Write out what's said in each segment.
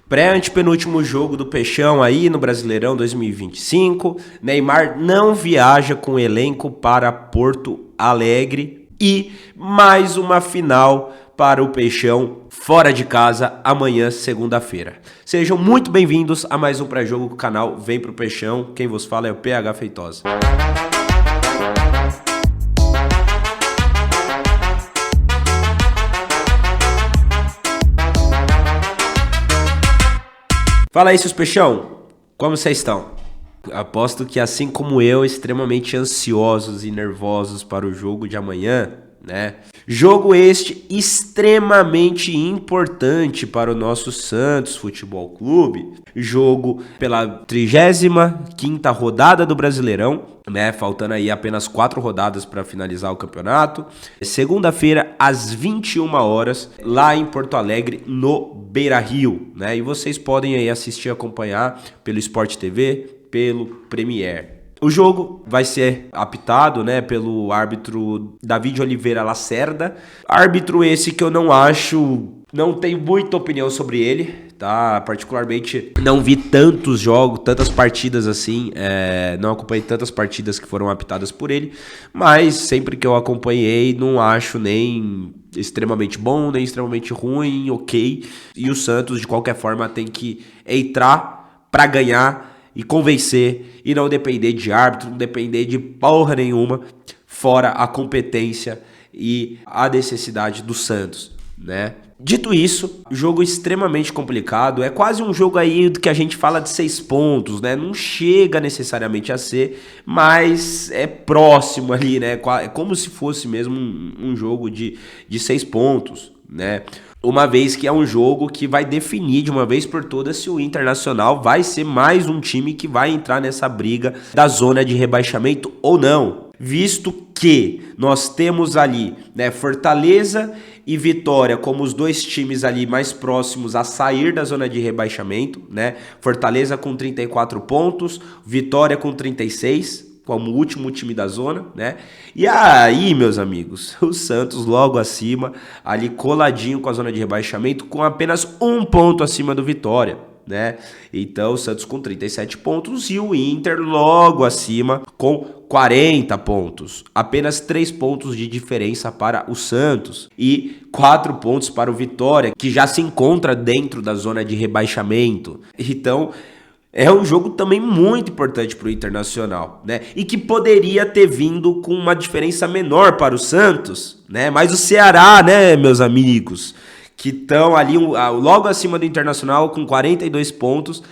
Pré-antepenúltimo jogo do Peixão aí no Brasileirão 2025. Neymar não viaja com o elenco para Porto Alegre. E mais uma final para o Peixão fora de casa amanhã, segunda-feira. Sejam muito bem-vindos a mais um pré-jogo do canal Vem Pro Peixão. Quem vos fala é o PH Feitosa. Fala aí, seus peixão, como vocês estão? Aposto que, assim como eu, extremamente ansiosos e nervosos para o jogo de amanhã, né? Jogo este extremamente importante para o nosso Santos Futebol Clube. Jogo pela 35ª rodada do Brasileirão, né? Faltando aí apenas 4 rodadas para finalizar o campeonato. Segunda-feira, às 21 horas, lá em Porto Alegre, no Beira-Rio, né? E vocês podem aí assistir e acompanhar pelo Sport TV, pelo Premiere. O jogo vai ser apitado, né, pelo árbitro David Oliveira Lacerda. Árbitro esse que eu não tenho muita opinião sobre ele, tá? Particularmente não vi tantos jogos, tantas partidas assim, não acompanhei tantas partidas que foram apitadas por ele, mas sempre que eu acompanhei não acho nem extremamente bom, nem extremamente ruim, ok. E o Santos, de qualquer forma, tem que entrar para ganhar e convencer e não depender de árbitro, não depender de porra nenhuma, fora a competência e a necessidade do Santos, né? Dito isso, jogo extremamente complicado, é quase um jogo aí do que a gente fala de 6 pontos, né? Não chega necessariamente a ser, mas é próximo ali, né? É como se fosse mesmo um jogo de 6 pontos, né? Uma vez que é um jogo que vai definir de uma vez por todas se o Internacional vai ser mais um time que vai entrar nessa briga da zona de rebaixamento ou não. Visto que nós temos ali, né, Fortaleza e Vitória como os dois times ali mais próximos a sair da zona de rebaixamento, né? Fortaleza com 34 pontos, Vitória com 36, como o último time da zona, né? E aí, meus amigos, o Santos logo acima, ali coladinho com a zona de rebaixamento, com apenas 1 ponto acima do Vitória, né? Então, o Santos com 37 pontos e o Inter logo acima com 40 pontos. Apenas 3 pontos de diferença para o Santos e 4 pontos para o Vitória, que já se encontra dentro da zona de rebaixamento. Então, é um jogo também muito importante para o Internacional, né? E que poderia ter vindo com uma diferença menor para o Santos, né? Mas o Ceará, né, meus amigos, que estão ali logo acima do Internacional com 42 pontos,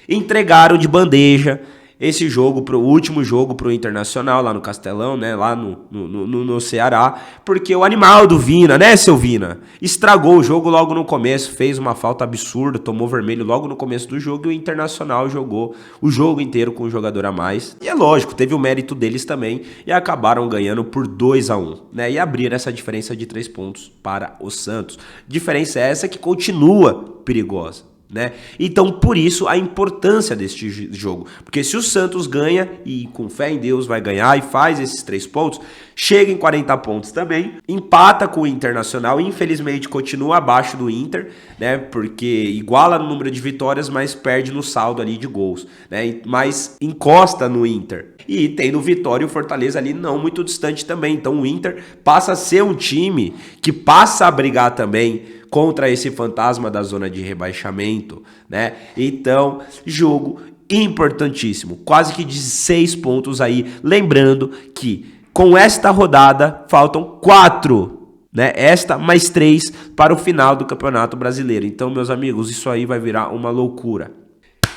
entregaram de bandeja esse jogo, o último jogo pro Internacional lá no Castelão, né, lá no Ceará, porque o animal do Vina, né, seu Vina, estragou o jogo logo no começo, fez uma falta absurda, tomou vermelho logo no começo do jogo e o Internacional jogou o jogo inteiro com um jogador a mais. E é lógico, teve o mérito deles também e acabaram ganhando por 2-1, né, e abriram essa diferença de 3 pontos para o Santos. Diferença essa que continua perigosa, né? Então, por isso, a importância deste jogo. Porque se o Santos ganha, e com fé em Deus vai ganhar, e faz esses 3 pontos, chega em 40 pontos também, empata com o Internacional, infelizmente continua abaixo do Inter, né? Porque iguala no número de vitórias, mas perde no saldo ali de gols, né? Mas encosta no Inter. E tem no Vitória e o Fortaleza ali não muito distante também. Então o Inter passa a ser um time que passa a brigar também contra esse fantasma da zona de rebaixamento, né? Então, jogo importantíssimo, quase que de 6 pontos aí. Lembrando que com esta rodada faltam 4, né? Esta mais 3 para o final do Campeonato Brasileiro. Então, meus amigos, isso aí vai virar uma loucura.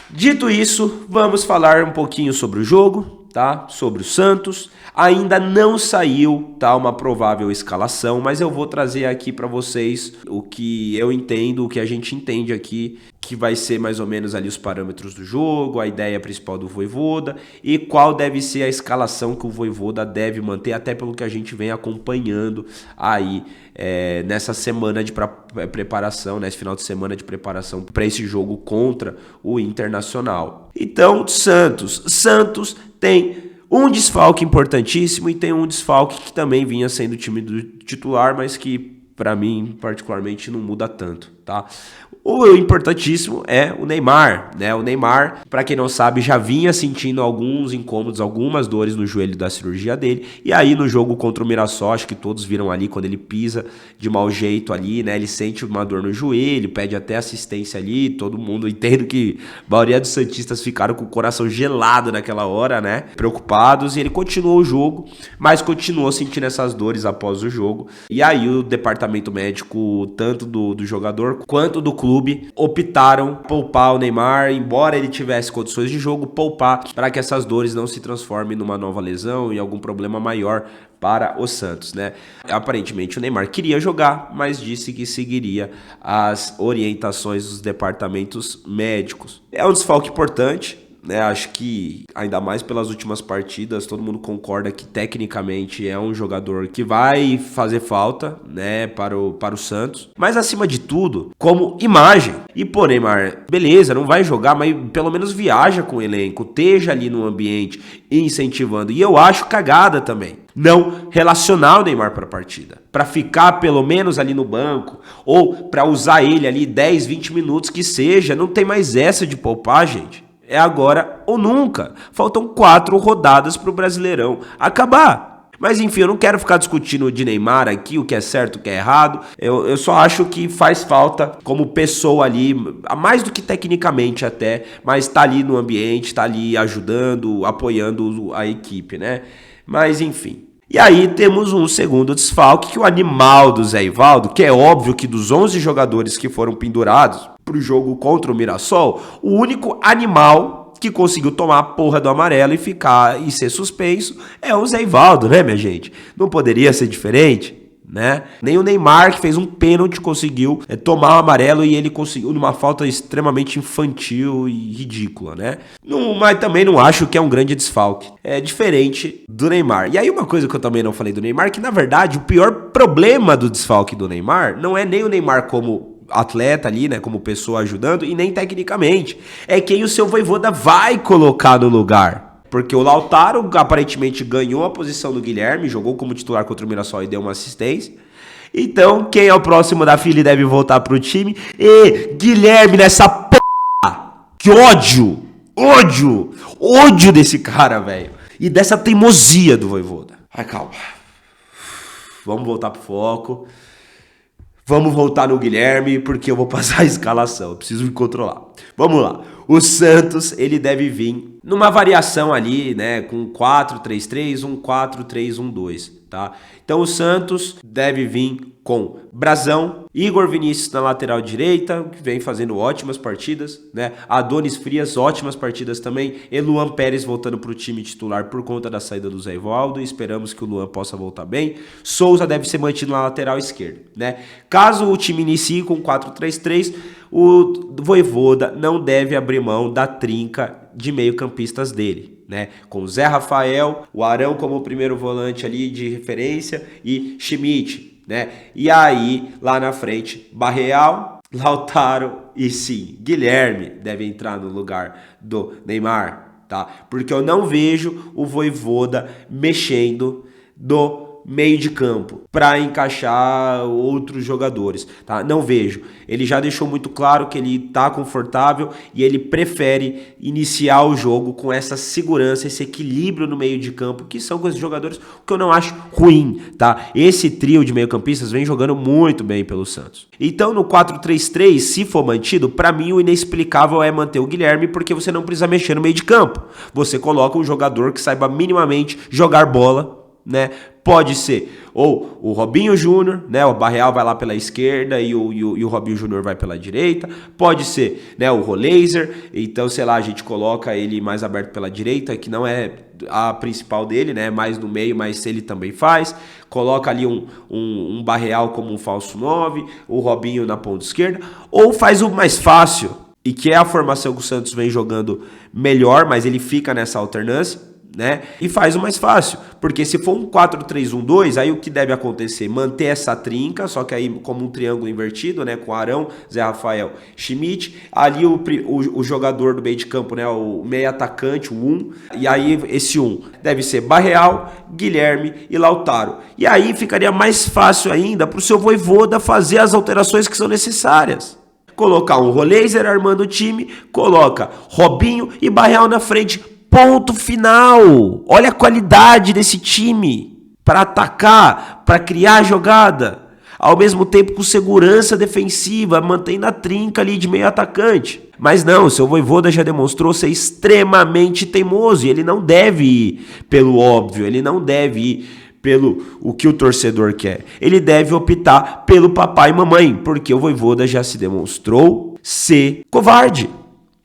Dito isso, vamos falar um pouquinho sobre o jogo, tá? Sobre o Santos. Ainda não saiu, tá, uma provável escalação, mas eu vou trazer aqui para vocês o que eu entendo, o que a gente entende aqui, que vai ser mais ou menos ali os parâmetros do jogo, a ideia principal do Vojvoda e qual deve ser a escalação que o Vojvoda deve manter, até pelo que a gente vem acompanhando aí nessa semana de preparação, nesse final de semana de preparação para esse jogo contra o Internacional. Então, Santos tem um desfalque importantíssimo e tem um desfalque que também vinha sendo o time do titular, mas que para mim particularmente não muda tanto, tá? tá? O importantíssimo é o Neymar, né? O Neymar, para quem não sabe, já vinha sentindo alguns incômodos, algumas dores no joelho da cirurgia dele. E aí no jogo contra o Mirassol, acho que todos viram ali quando ele pisa de mau jeito ali, né? Ele sente uma dor no joelho, pede até assistência ali. Todo mundo entende que a maioria dos santistas ficaram com o coração gelado naquela hora, né? Preocupados. E ele continuou o jogo, mas continuou sentindo essas dores após o jogo. E aí o departamento médico, tanto do jogador quanto do clube, optaram poupar o Neymar, embora ele tivesse condições de jogo, poupar para que essas dores não se transformem numa nova lesão e algum problema maior para o Santos, né? Aparentemente o Neymar queria jogar, mas disse que seguiria as orientações dos departamentos médicos. É um desfalque importante, né? Acho que ainda mais pelas últimas partidas, todo mundo concorda que tecnicamente é um jogador que vai fazer falta, né, para o Santos, mas acima de tudo, como imagem. E pô, Neymar, beleza, não vai jogar, mas pelo menos viaja com o elenco, esteja ali no ambiente incentivando. E eu acho cagada também não relacionar o Neymar para a partida, para ficar pelo menos ali no banco, ou para usar ele ali 10, 20 minutos que seja. Não tem mais essa de poupar, gente. É agora ou nunca. Faltam 4 rodadas pro Brasileirão acabar. Mas enfim, eu não quero ficar discutindo de Neymar aqui, o que é certo, o que é errado. Eu só acho que faz falta como pessoa ali, mais do que tecnicamente até, mas tá ali no ambiente, tá ali ajudando, apoiando a equipe, né? Mas enfim. E aí temos um segundo desfalque, que o animal do Zé Ivaldo, que é óbvio que dos 11 jogadores que foram pendurados pro jogo contra o Mirassol, o único animal que conseguiu tomar a porra do amarelo e ficar e ser suspenso é o Zé Ivaldo, né, minha gente? Não poderia ser diferente, né? Nem o Neymar, que fez um pênalti, conseguiu tomar o amarelo, e ele conseguiu numa falta extremamente infantil e ridícula, né? Mas também não acho que é um grande desfalque. É diferente do Neymar. E aí uma coisa que eu também não falei do Neymar, que na verdade o pior problema do desfalque do Neymar não é nem o Neymar como atleta ali, né, como pessoa ajudando, e nem tecnicamente. É quem o seu Vojvoda vai colocar no lugar. Porque o Lautaro aparentemente ganhou a posição do Guilherme, jogou como titular contra o Mirassol e deu uma assistência. Então, quem é o próximo da fila e deve voltar pro time? E Guilherme nessa p***! Que ódio! Ódio! Ódio desse cara, velho. E dessa teimosia do Vojvoda. Ai, calma. Vamos voltar pro foco. Vamos voltar no Guilherme, porque eu vou passar a escalação. Eu preciso me controlar. Vamos lá. O Santos, ele deve vir numa variação ali, né? Com 4-3-3, um 4-3-1-2, tá? Então o Santos deve vir com Brazão, Igor Vinícius na lateral direita, que vem fazendo ótimas partidas, né? Adonis Frias, ótimas partidas também. E Luan Pérez voltando para o time titular por conta da saída do Zé Ivaldo. Esperamos que o Luan possa voltar bem. Souza deve ser mantido na lateral esquerda, né? Caso o time inicie com 4-3-3, o Vojvoda não deve abrir mão da trinca de meio-campistas dele, né? Com Zé Rafael, o Arão como primeiro volante ali de referência e Schmidt, né? E aí, lá na frente, Barreal, Lautaro e sim, Guilherme deve entrar no lugar do Neymar, tá? Porque eu não vejo o Vojvoda mexendo do meio de campo para encaixar outros jogadores, tá? Não vejo. Ele já deixou muito claro que ele tá confortável e ele prefere iniciar o jogo com essa segurança, esse equilíbrio no meio de campo, que são com esses jogadores, o que eu não acho ruim, tá? Esse trio de meio-campistas vem jogando muito bem pelo Santos. Então no 4-3-3, se for mantido, para mim o inexplicável é manter o Guilherme, porque você não precisa mexer no meio de campo. Você coloca um jogador que saiba minimamente jogar bola, né? Pode ser ou o Robinho Júnior, né? O Barreal vai lá pela esquerda e o Robinho Júnior vai pela direita. Pode ser, né, o Roleiser. Então, sei lá, a gente coloca ele mais aberto pela direita, que não é a principal dele, né? Mais no meio, mas ele também faz. Coloca ali um Barreal como um falso 9, o Robinho na ponta esquerda. Ou faz o mais fácil, e que é a formação que o Santos vem jogando melhor, mas ele fica nessa alternância, né? E faz o mais fácil, porque se for um 4-3-1-2, aí o que deve acontecer? Manter essa trinca, só que aí como um triângulo invertido, né? Com Arão, Zé Rafael, Schmidt, ali o jogador do meio de campo, né? O meio atacante, o 1, e aí esse 1 deve ser Barreal, Guilherme e Lautaro. E aí ficaria mais fácil ainda para o seu Vojvoda fazer as alterações que são necessárias. Colocar um Roleiser armando o time, coloca Robinho e Barreal na frente. Ponto final. Olha a qualidade desse time para atacar, para criar jogada, ao mesmo tempo com segurança defensiva, mantendo a trinca ali de meio atacante. Mas não, o seu Vojvoda já demonstrou ser extremamente teimoso e ele não deve ir pelo óbvio, ele não deve ir pelo o que o torcedor quer. Ele deve optar pelo papai e mamãe, porque o Vojvoda já se demonstrou ser covarde.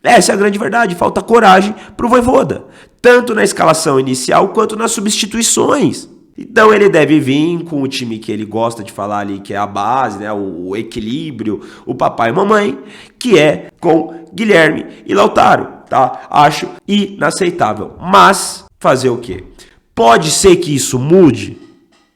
Essa é a grande verdade, falta coragem pro Vojvoda, tanto na escalação inicial quanto nas substituições. Então ele deve vir com o time que ele gosta de falar ali, que é a base, né, o equilíbrio, o papai e mamãe, que é com Guilherme e Lautaro, tá? Acho inaceitável. Mas fazer o quê? Pode ser que isso mude?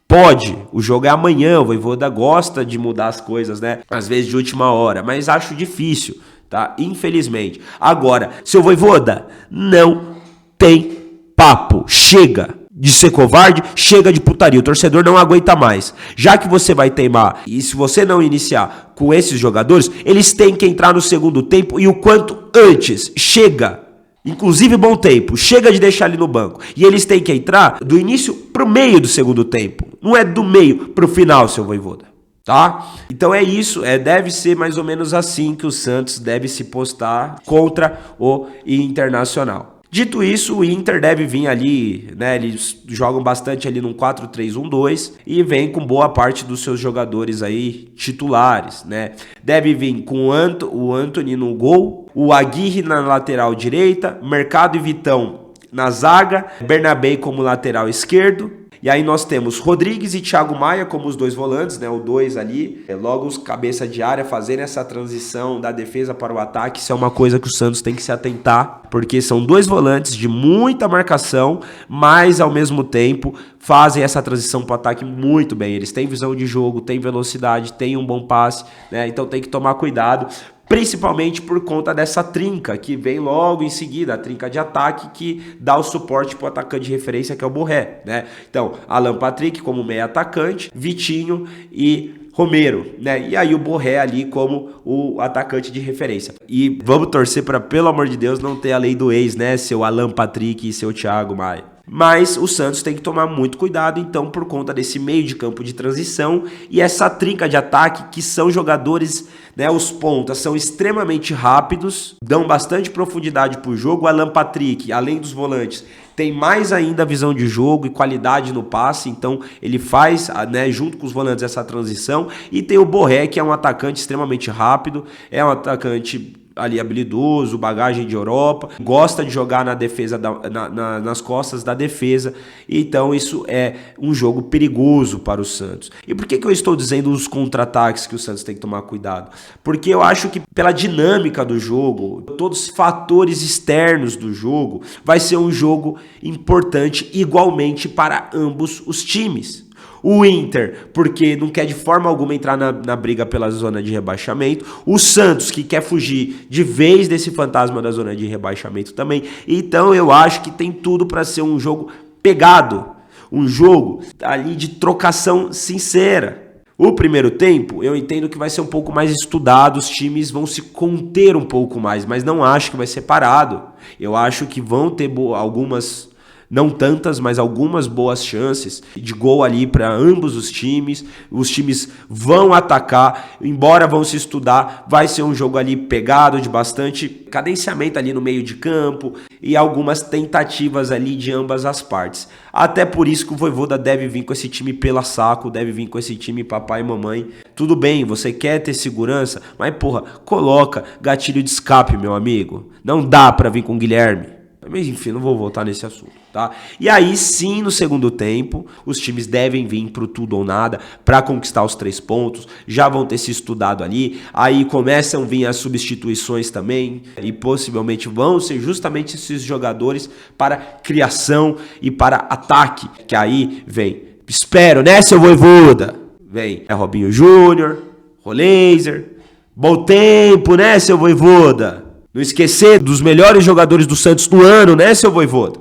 Pode. O jogo é amanhã, o Vojvoda gosta de mudar as coisas, né? Às vezes de última hora, mas acho difícil, tá? Infelizmente. Agora, seu Vojvoda, não tem papo. Chega de ser covarde, chega de putaria. O torcedor não aguenta mais. Já que você vai teimar, e se você não iniciar com esses jogadores, eles têm que entrar no segundo tempo e o quanto antes. Chega. Inclusive bom tempo. Chega de deixar ele no banco. E eles têm que entrar do início pro meio do segundo tempo. Não é do meio pro final, seu Vojvoda. Tá? Então é isso, deve ser mais ou menos assim que o Santos deve se postar contra o Internacional. Dito isso, o Inter deve vir ali, né, eles jogam bastante ali num 4-3-1-2 e vem com boa parte dos seus jogadores aí titulares, né? Deve vir com o Antony no gol, o Aguirre na lateral direita, Mercado e Vitão na zaga, Bernabé como lateral esquerdo. E aí nós temos Rodrigues e Thiago Maia como os dois volantes, né? O 2 ali, logo os cabeça de área, fazendo essa transição da defesa para o ataque. Isso é uma coisa que o Santos tem que se atentar, porque são dois volantes de muita marcação, mas ao mesmo tempo fazem essa transição para o ataque muito bem. Eles têm visão de jogo, têm velocidade, têm um bom passe, né? Então tem que tomar cuidado, principalmente por conta dessa trinca que vem logo em seguida, a trinca de ataque que dá o suporte para o atacante de referência, que é o Borré, né? Então, Alan Patrick como meio atacante, Vitinho e Romero, né? E aí o Borré ali como o atacante de referência. E vamos torcer para, pelo amor de Deus, não ter a lei do ex, né? Seu Alan Patrick e seu Thiago Maia. Mas o Santos tem que tomar muito cuidado, então, por conta desse meio de campo de transição e essa trinca de ataque, que são jogadores, né, os pontas são extremamente rápidos, dão bastante profundidade para o jogo. O Alan Patrick, além dos volantes, tem mais ainda visão de jogo e qualidade no passe, então ele faz, né, junto com os volantes, essa transição. E tem o Borré, que é um atacante extremamente rápido, é um atacante ali habilidoso, bagagem de Europa, gosta de jogar na defesa nas costas da defesa, então isso é um jogo perigoso para o Santos. E por que eu estou dizendo os contra-ataques que o Santos tem que tomar cuidado? Porque eu acho que pela dinâmica do jogo, todos os fatores externos do jogo, vai ser um jogo importante igualmente para ambos os times. O Inter, porque não quer de forma alguma entrar na briga pela zona de rebaixamento. O Santos, que quer fugir de vez desse fantasma da zona de rebaixamento também. Então eu acho que tem tudo para ser um jogo pegado. Um jogo ali de trocação sincera. O primeiro tempo, eu entendo que vai ser um pouco mais estudado, os times vão se conter um pouco mais, mas não acho que vai ser parado. Eu acho que vão ter algumas... Não tantas, mas algumas boas chances de gol ali para ambos os times. Os times vão atacar, embora vão se estudar. Vai ser um jogo ali pegado, de bastante cadenciamento ali no meio de campo e algumas tentativas ali de ambas as partes. Até por isso que o Vojvoda deve vir com esse time pela saco, deve vir com esse time papai e mamãe. Tudo bem, você quer ter segurança, mas porra, coloca gatilho de escape, meu amigo. Não dá para vir com o Guilherme. Mas enfim, não vou voltar nesse assunto, tá? E aí sim, no segundo tempo, os times devem vir pro tudo ou nada para conquistar os 3 pontos, já vão ter se estudado ali, aí começam a vir as substituições também, e possivelmente vão ser justamente esses jogadores para criação e para ataque, que aí vem, espero, né, seu Vojvoda? Vem, Robinho Júnior, Roleiser, bom tempo, né, seu Vojvoda? Não esquecer dos melhores jogadores do Santos do ano, né, seu Vojvoda?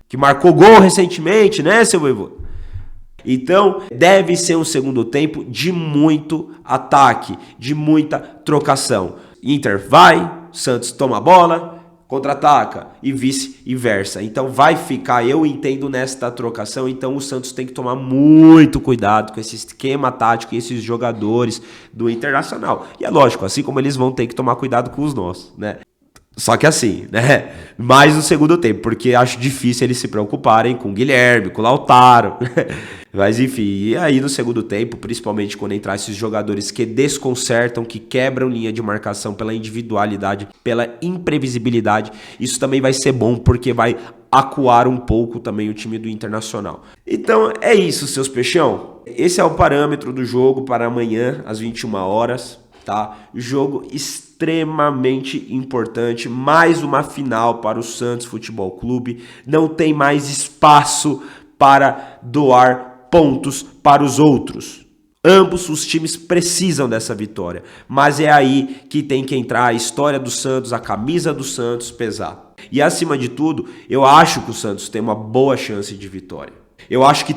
Que marcou gol recentemente, né, seu Vojvoda? Então, deve ser um segundo tempo de muito ataque, de muita trocação. Inter vai, Santos toma a bola, contra-ataca e vice-versa. Então vai ficar, eu entendo nesta trocação, então o Santos tem que tomar muito cuidado com esse esquema tático e esses jogadores do Internacional. E é lógico, assim como eles vão ter que tomar cuidado com os nossos, né? Só que assim, né? Mais no segundo tempo, porque acho difícil eles se preocuparem com o Guilherme, com o Lautaro. Mas enfim, e aí no segundo tempo, principalmente quando entrar esses jogadores que desconcertam, que quebram linha de marcação pela individualidade, pela imprevisibilidade, isso também vai ser bom, porque vai acuar um pouco também o time do Internacional. Então é isso, seus peixão. Esse é o parâmetro do jogo para amanhã, às 21 horas. Tá? Jogo extremamente importante, mais uma final para o Santos Futebol Clube, não tem mais espaço para doar pontos para os outros. Ambos os times precisam dessa vitória, mas é aí que tem que entrar a história do Santos, a camisa do Santos pesar. E acima de tudo, eu acho que o Santos tem uma boa chance de vitória. Eu acho que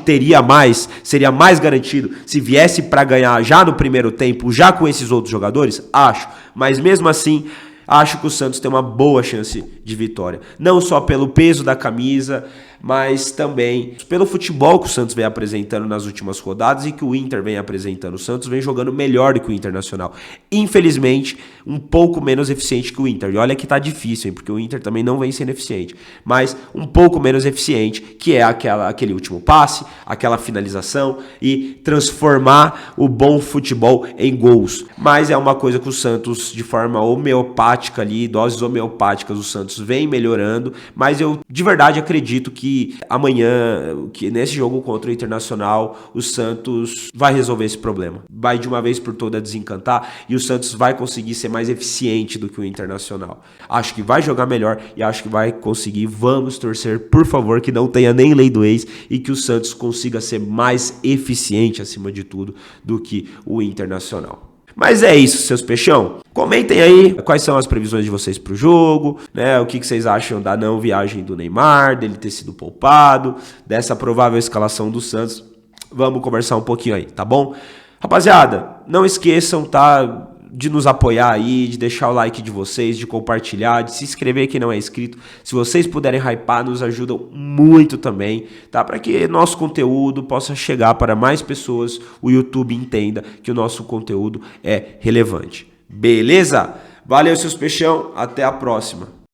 seria mais garantido se viesse para ganhar já no primeiro tempo, já com esses outros jogadores, acho. Mas mesmo assim, acho que o Santos tem uma boa chance de vitória. Não só pelo peso da camisa, mas também pelo futebol que o Santos vem apresentando nas últimas rodadas e que o Inter vem apresentando. O Santos vem jogando melhor do que o Internacional. Infelizmente, um pouco menos eficiente que o Inter. E olha que tá difícil, hein, porque o Inter também não vem sendo eficiente. Mas um pouco menos eficiente, que é aquele último passe, aquela finalização e transformar o bom futebol em gols. Mas é uma coisa que o Santos, de forma homeopática ali, doses homeopáticas, o Santos vem melhorando. Mas eu de verdade acredito que amanhã, que nesse jogo contra o Internacional, o Santos vai resolver esse problema. Vai de uma vez por todas desencantar e o Santos vai conseguir ser mais eficiente do que o Internacional. Acho que vai jogar melhor e acho que vai conseguir. Vamos torcer, por favor, que não tenha nem lei do ex e que o Santos consiga ser mais eficiente, acima de tudo, do que o Internacional. Mas é isso, seus peixão. Comentem aí quais são as previsões de vocês pro jogo, né? O que vocês acham da não viagem do Neymar, dele ter sido poupado, dessa provável escalação do Santos. Vamos conversar um pouquinho aí, tá bom? Rapaziada, não esqueçam, tá? De nos apoiar aí, de deixar o like de vocês, de compartilhar, de se inscrever quem não é inscrito. Se vocês puderem hypar, nos ajudam muito também, tá? Para que nosso conteúdo possa chegar para mais pessoas, o YouTube entenda que o nosso conteúdo é relevante. Beleza? Valeu, seus peixão, até a próxima.